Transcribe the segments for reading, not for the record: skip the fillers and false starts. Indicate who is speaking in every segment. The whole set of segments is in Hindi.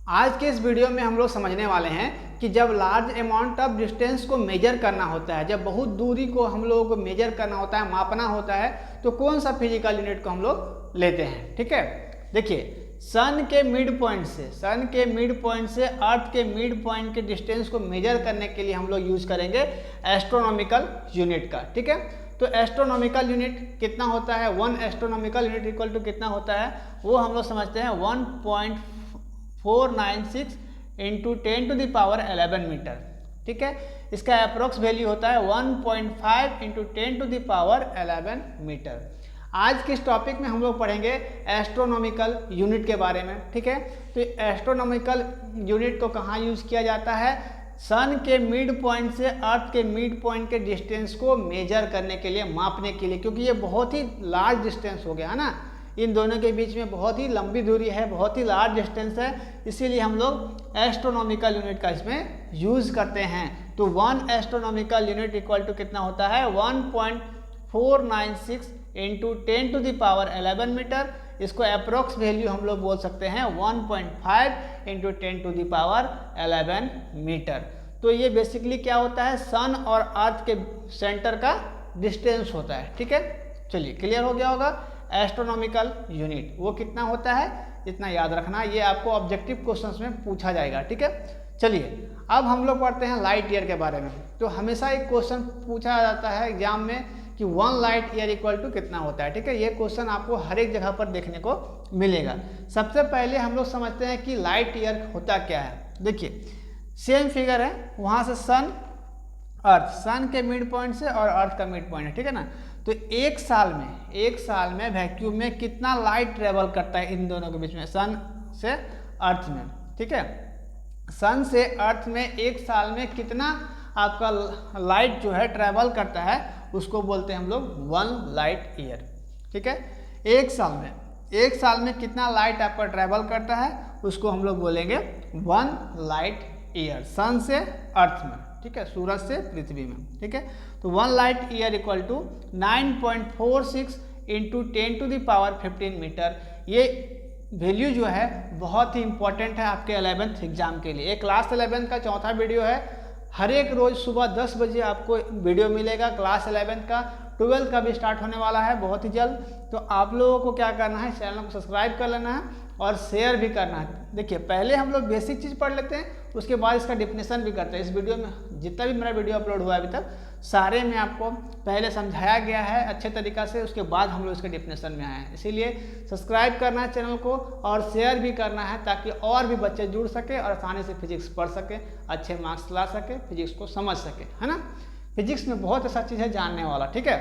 Speaker 1: आज के इस वीडियो में हम लोग समझने वाले हैं कि जब लार्ज अमाउंट ऑफ डिस्टेंस को मेजर करना होता है, जब बहुत दूरी को हम लोगों को मेजर करना होता है, मापना होता है, तो कौन सा फिजिकल यूनिट को हम लोग लेते हैं। ठीक है, देखिए सन के मिड पॉइंट से अर्थ के मिड पॉइंट के डिस्टेंस को मेजर करने के लिए हम लोग यूज करेंगे एस्ट्रोनॉमिकल यूनिट का। ठीक है, तो एस्ट्रोनॉमिकल यूनिट कितना होता है, 1 एस्ट्रोनॉमिकल यूनिट इक्वल टू कितना होता है, वो हम लोग समझते हैं 1.496 इंटू 10⁻11 मीटर। ठीक है, इसका अप्रोक्स वैल्यू होता है 1.5 इंटू 10⁻11 मीटर। आज के इस टॉपिक में हम लोग पढ़ेंगे एस्ट्रोनॉमिकल यूनिट के बारे में। ठीक है, तो एस्ट्रोनॉमिकल यूनिट को कहाँ यूज किया जाता है, सन के मिड पॉइंट से अर्थ के मिड पॉइंट के डिस्टेंस को मेजर करने के लिए, मापने के लिए, क्योंकि ये बहुत ही लार्ज डिस्टेंस हो गया है ना, इन दोनों के बीच में बहुत ही लंबी दूरी है, बहुत ही लार्ज डिस्टेंस है, इसीलिए हम लोग एस्ट्रोनॉमिकल यूनिट का इसमें यूज करते हैं। तो 1 एस्ट्रोनॉमिकल यूनिट इक्वल टू कितना होता है, 1.496 इंटू 10⁻11 मीटर। इसको अप्रोक्स वैल्यू हम लोग बोल सकते हैं 1.5 इंटू 10⁻11 मीटर। तो ये बेसिकली क्या होता है, सन और अर्थ के सेंटर का डिस्टेंस होता है। ठीक है, चलिए क्लियर हो गया होगा। एस्ट्रोनॉमिकल यूनिट वो कितना होता है, इतना याद रखना, ये आपको ऑब्जेक्टिव क्वेश्चंस में पूछा जाएगा। ठीक है, चलिए अब हम लोग पढ़ते हैं लाइट ईयर के बारे में। तो हमेशा एक क्वेश्चन पूछा जाता है एग्जाम में कि 1 लाइट ईयर इक्वल टू कितना होता है। ठीक है, ये क्वेश्चन आपको हर एक जगह पर देखने को मिलेगा। सबसे पहले हम लोग समझते हैं कि लाइट ईयर होता क्या है। देखिए सेम फिगर है, वहाँ से सन अर्थ, सन के मिड पॉइंट से और अर्थ का मिड पॉइंट है। ठीक है ना, तो एक साल में वैक्यूम में कितना लाइट ट्रेवल करता है इन दोनों के बीच में, सन से अर्थ में। ठीक है, सन से अर्थ में एक साल में कितना आपका लाइट जो है ट्रेवल करता है, उसको बोलते हैं हम लोग 1 लाइट ईयर। ठीक है, एक साल में कितना लाइट आपका ट्रेवल करता है, उसको हम लोग बोलेंगे 1 लाइट ईयर, सन से अर्थ में। ठीक है, सूरज से पृथ्वी में। ठीक है, तो 1 light year equal to 9.46 into 10⁻15 meter. ये वैल्यू जो है बहुत ही इंपॉर्टेंट है आपके 11th एग्जाम के लिए। ये क्लास 11 का चौथा वीडियो है। हर एक रोज सुबह 10 बजे आपको वीडियो मिलेगा क्लास 11 का। 12 का भी स्टार्ट होने वाला है बहुत ही जल्द। तो आप लोगों को क्या करना है, चैनल को सब्सक्राइब कर लेना है और शेयर भी करना है। देखिए पहले हम लोग बेसिक चीज़ पढ़ लेते हैं, उसके बाद इसका डिफिनेशन भी करते हैं। इस वीडियो में जितना भी मेरा वीडियो अपलोड हुआ है अभी तक, सारे में आपको पहले समझाया गया है अच्छे तरीक़ा से, उसके बाद हम लोग इसके डिफिनेशन में आए हैं। इसीलिए सब्सक्राइब करना है चैनल को और शेयर भी करना है, ताकि और भी बच्चे जुड़ सके और आसानी से फिजिक्स पढ़ सके, अच्छे मार्क्स ला सके, फिजिक्स को समझ सके, है ना। फिजिक्स में बहुत ऐसा चीज़ है जानने वाला। ठीक है,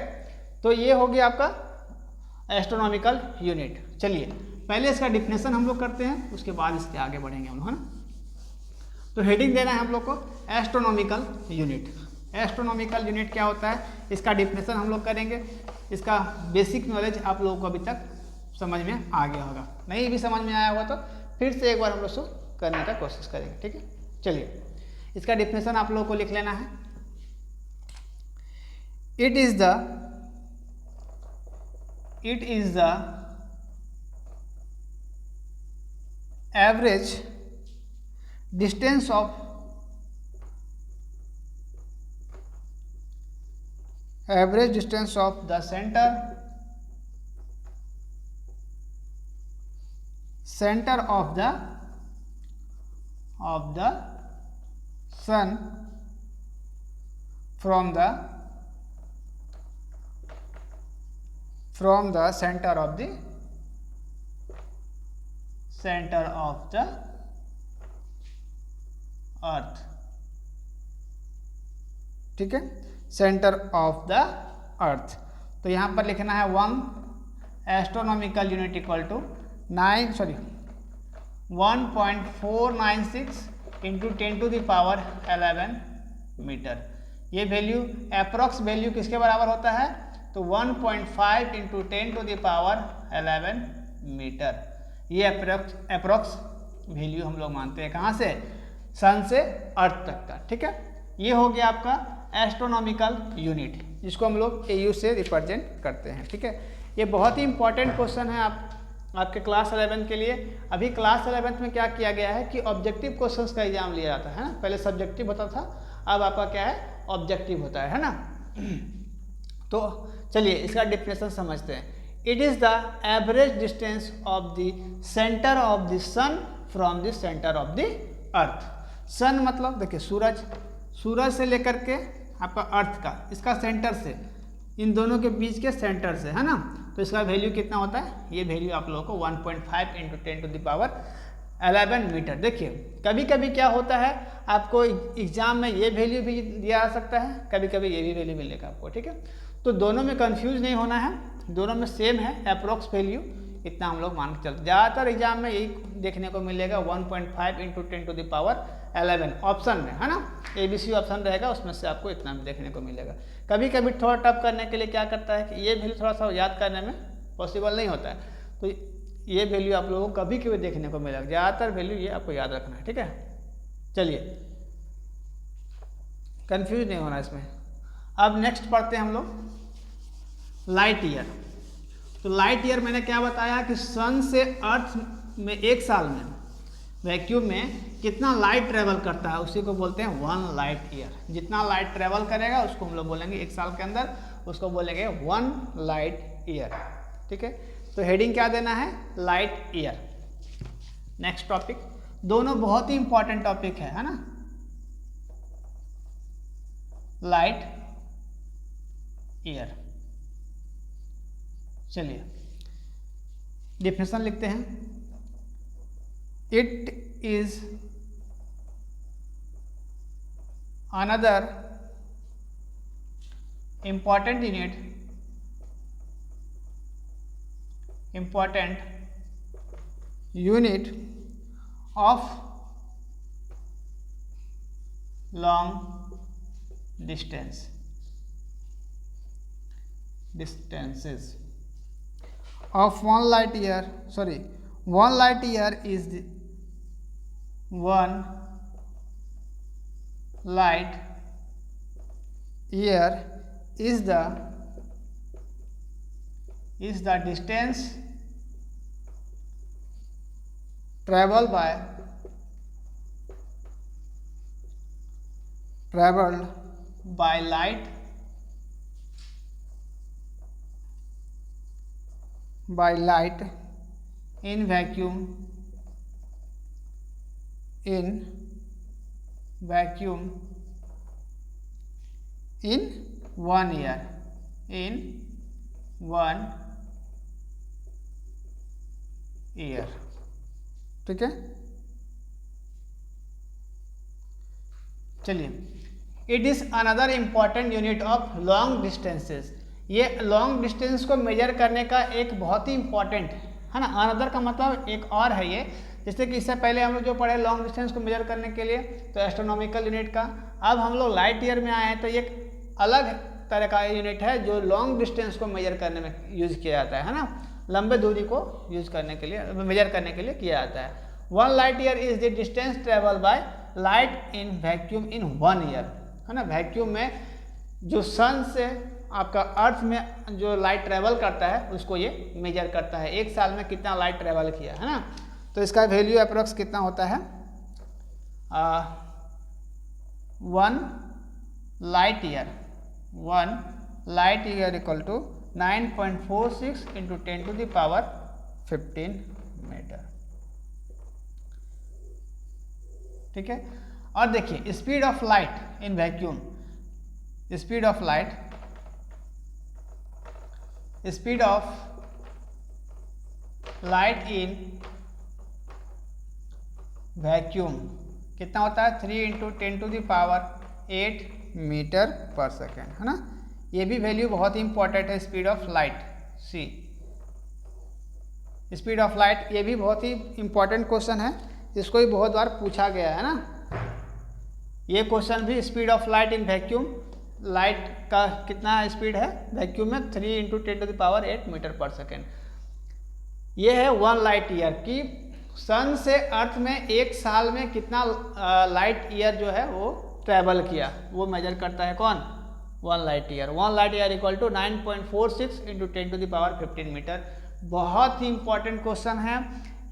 Speaker 1: तो ये हो गया आपका एस्ट्रोनॉमिकल यूनिट। चलिए पहले इसका डिफिनेशन हम लोग करते हैं, उसके बाद इसके आगे बढ़ेंगे हम लोग, है ना। तो हेडिंग देना है हम लोग को एस्ट्रोनॉमिकल यूनिट। एस्ट्रोनॉमिकल यूनिट क्या होता है, इसका डिफिनेशन हम लोग करेंगे। इसका बेसिक नॉलेज आप लोगों को अभी तक समझ में आ गया होगा, नहीं भी समझ में आया होगा तो फिर से एक बार हम लोग उसको करने का कोशिश करेंगे। ठीक है, चलिए इसका डिफिनेशन आप लोगों को लिख लेना है। It is the average distance of the center of the sun from the center of the अर्थ। ठीक है, सेंटर ऑफ द अर्थ। तो यहाँ पर लिखना है 1 astronomical unit equal to 1.496 into 10⁻11 meter. ये वैल्यू अप्रोक्स वैल्यू किसके बराबर होता है, तो 1.5 इंटू 10⁻11 मीटर। ये अप्रोक्स वैल्यू हम लोग मानते हैं कहाँ से, सन से अर्थ तक का। ठीक है, ये हो गया आपका एस्ट्रोनॉमिकल यूनिट, जिसको हम लोग AU से रिप्रेजेंट करते हैं। ठीक है, ये बहुत ही इंपॉर्टेंट क्वेश्चन है, आप आपके क्लास 11 के लिए। अभी क्लास 11 में क्या किया गया है कि ऑब्जेक्टिव क्वेश्चंस का एग्जाम लिया जाता है ना, पहले सब्जेक्टिव होता था, अब आपका क्या है ऑब्जेक्टिव होता है ना। तो चलिए इसका डिफिनेशन समझते हैं। It is the average distance of the centre of the sun from the centre of the earth. Sun मतलब देखिए सूरज, सूरज से लेकर के आपका अर्थ का, इसका सेंटर से, इन दोनों के बीच के सेंटर से, है ना। तो इसका वैल्यू कितना होता है, ये वैल्यू आप लोगों को 1.5 × 10⁻11 मीटर। देखिए कभी कभी क्या होता है, आपको एग्जाम में ये वैल्यू भी दिया जा सकता है, कभी कभी ये भी वैल्यू मिलेगा आपको, ठीक है। तो दोनों में कंफ्यूज नहीं होना है, दोनों में सेम है अप्रोक्स वैल्यू, इतना हम लोग मान के चलते। ज़्यादातर एग्जाम में यही देखने को मिलेगा 1.5 × 10⁻11 ऑप्शन में, है ना। ABC ऑप्शन रहेगा, उसमें से आपको इतना देखने को मिलेगा। कभी कभी थोड़ा टफ करने के लिए क्या करता है कि ये वैल्यू थोड़ा सा याद करने में पॉसिबल नहीं होता है, तो ये वैल्यू आप लोगों को कभी कभी देखने को मिलेगा। ज़्यादातर वैल्यू ये आपको याद रखना है, ठीक है। चलिए कंफ्यूज नहीं होना इसमें। अब नेक्स्ट पढ़ते हैं हम लोग लाइट ईयर। तो लाइट ईयर मैंने क्या बताया कि सन से अर्थ में एक साल में वैक्यूम में कितना लाइट ट्रेवल करता है, उसी को बोलते हैं 1 लाइट ईयर। जितना लाइट ट्रेवल करेगा उसको हम लोग बोलेंगे एक साल के अंदर, उसको बोलेंगे 1 लाइट ईयर, ठीक है। तो हेडिंग क्या देना है, लाइट ईयर। नेक्स्ट टॉपिक, दोनों बहुत ही इंपॉर्टेंट टॉपिक है ना। लाइट ईयर, चलिए डिफिनेशन लिखते हैं। It is another important unit of long distances of 1 light year. 1 light year is the 1 light year is the distance traveled by light in vacuum in 1 year, ठीक है। चलिए, it is another important unit of long distances. ये लॉन्ग डिस्टेंस को मेजर करने का एक बहुत ही इंपॉर्टेंट है ना। अनदर का मतलब एक और है ये, जैसे कि इससे पहले हम लोग जो पढ़े लॉन्ग डिस्टेंस को मेजर करने के लिए तो एस्ट्रोनॉमिकल यूनिट का, अब हम लोग लाइट ईयर में आए हैं तो एक अलग तरह का यूनिट है जो लॉन्ग डिस्टेंस को मेजर करने में यूज किया जाता है ना। लंबे दूरी को यूज करने के लिए, मेजर करने के लिए किया जाता है। 1 light year is the distance travel by light in vacuum in 1 year, है ना। वैक्यूम में जो सन से आपका अर्थ में जो लाइट ट्रेवल करता है उसको ये मेजर करता है, एक साल में कितना लाइट ट्रेवल किया, है ना। तो इसका वैल्यू अप्रोक्स कितना होता है, 1 light year equal to 9.46 × 10⁻15 meter, ठीक है। और देखिए speed of light in vacuum, speed of light in vacuum कितना होता है, 3 × 10⁸ मीटर पर सेकेंड, है ना। ये भी वैल्यू बहुत ही इंपॉर्टेंट है, speed of light. Speed of light ये भी बहुत ही इंपॉर्टेंट क्वेश्चन है, इसको भी बहुत बार पूछा गया है ना। ये क्वेश्चन भी speed of light in vacuum, light का कितना स्पीड है वैक्यूम में, 3 × 10⁸ मीटर पर सेकेंड। ये है 1 लाइट ईयर की सन से अर्थ में एक साल में कितना लाइट ईयर जो है वो ट्रैवल किया, वो मेजर करता है कौन, 1 light year. 1 light year equal to 9.46 × 10⁻15 meter. बहुत ही इंपॉर्टेंट क्वेश्चन है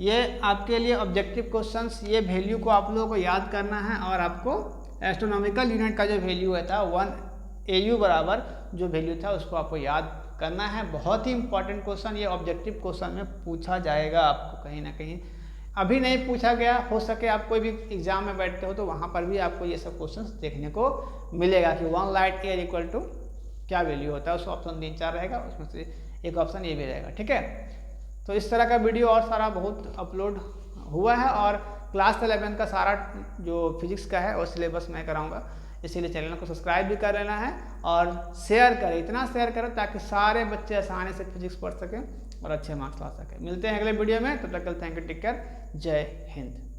Speaker 1: ये आपके लिए। ऑब्जेक्टिव क्वेश्चंस, ये वैल्यू को आप लोगों को याद करना है और आपको एस्ट्रोनॉमिकल यूनिट का जो वैल्यू है था 1 AU बराबर जो वैल्यू था उसको आपको याद करना है। बहुत ही इंपॉर्टेंट क्वेश्चन, ये ऑब्जेक्टिव क्वेश्चन में पूछा जाएगा आपको कहीं ना कहीं। अभी नहीं पूछा गया, हो सके आप कोई भी एग्जाम में बैठते हो तो वहाँ पर भी आपको ये सब क्वेश्चंस देखने को मिलेगा कि 1 लाइट ईयर इक्वल टू क्या वैल्यू होता है। उसका ऑप्शन 3 4 रहेगा, उसमें से एक ऑप्शन ये भी रहेगा, ठीक है। तो इस तरह का वीडियो और सारा बहुत अपलोड हुआ है और क्लास 11 का सारा जो फिजिक्स का है वो सिलेबस मैं कराऊंगा, इसीलिए चैनल को सब्सक्राइब भी कर लेना है और शेयर करें, इतना शेयर करें ताकि सारे बच्चे आसानी से फिजिक्स पढ़ सकें और अच्छे मार्क्स ला सकें। मिलते हैं अगले वीडियो में, तब तक के लिए थैंक यू, टेक केयर, जय हिंद।